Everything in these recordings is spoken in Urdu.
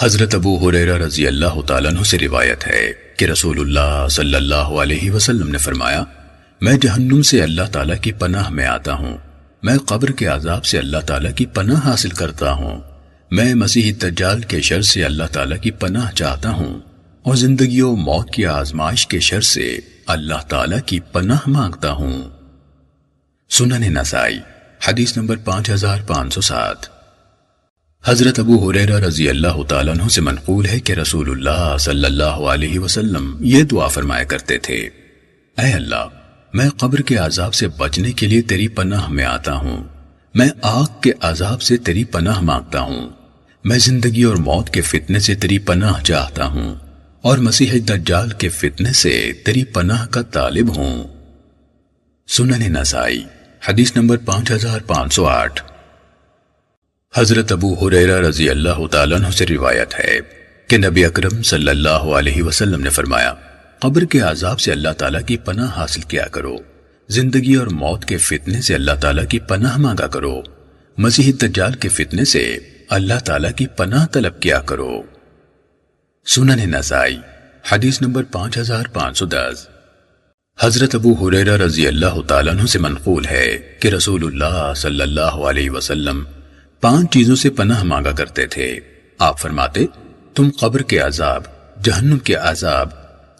حضرت ابو ہریرہ رضی اللہ تعالیٰ عنہ سے روایت ہے کہ رسول اللہ صلی اللہ علیہ وسلم نے فرمایا، میں جہنم سے اللہ تعالیٰ کی پناہ میں آتا ہوں، میں قبر کے عذاب سے اللہ تعالیٰ کی پناہ حاصل کرتا ہوں، میں مسیح دجال کے شر سے اللہ تعالیٰ کی پناہ چاہتا ہوں، اور زندگی و موت کی آزمائش کے شر سے اللہ تعالیٰ کی پناہ مانگتا ہوں۔ سنن نسائی حدیث نمبر 5507۔ حضرت ابو ہریرہ رضی اللہ تعالیٰ عنہ سے منقول ہے کہ رسول اللہ صلی اللہ علیہ وسلم یہ دعا فرمایا کرتے تھے، اے اللہ، میں قبر کے عذاب سے بچنے کے لیے تیری پناہ میں آتا ہوں، میں آگ کے عذاب سے تیری پناہ مانگتا ہوں، میں زندگی اور موت کے فتنے سے تیری پناہ چاہتا ہوں، اور مسیح دجال کے فتنے سے تیری پناہ کا طالب ہوں۔ سنن نسائی حدیث نمبر 5508۔ حضرت ابو ہریرہ رضی اللہ تعالیٰ عنہ سے روایت ہے کہ نبی اکرم صلی اللہ علیہ وسلم نے فرمایا، قبر کے عذاب سے اللہ تعالیٰ کی پناہ حاصل کیا کرو، زندگی اور موت کے فتنے سے اللہ تعالیٰ کی پناہ مانگا کرو، مسیح دجال کے فتنے سے اللہ تعالیٰ کی پناہ طلب کیا کرو۔ سنن نسائی حدیث نمبر 5510۔ حضرت ابو ہریرہ رضی اللہ تعالیٰ عنہ سے منقول ہے کہ رسول اللہ صلی اللہ علیہ وسلم 5 چیزوں سے پناہ مانگا کرتے تھے۔ آپ فرماتے، تم قبر کے عذاب، جہنم کے عذاب،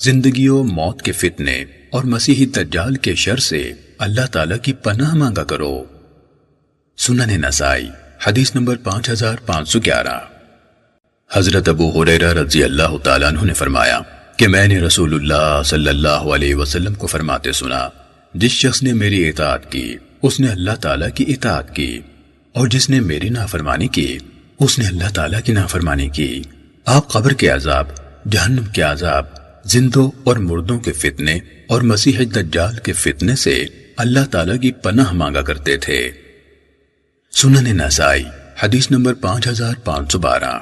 زندگی و موت کے فتنے اور مسیح دجال کے شر سے اللہ تعالیٰ کی پناہ مانگا کرو۔ سنن نسائی حدیث نمبر 5511۔ حضرت ابو ہریرہ رضی اللہ تعالیٰ عنہ نے فرمایا کہ میں نے رسول اللہ صلی اللہ علیہ وسلم کو فرماتے سنا، جس شخص نے میری اطاعت کی اس نے اللہ تعالیٰ کی اطاعت کی، اور جس نے میری نافرمانی کی اس نے اللہ تعالیٰ کی نافرمانی کی۔ آپ قبر کے عذاب، جہنم کے عذاب، زندوں اور مردوں کے فتنے اور مسیح دجال کے فتنے سے اللہ تعالیٰ کی پناہ مانگا کرتے تھے۔ سنن نسائی حدیث نمبر 5512۔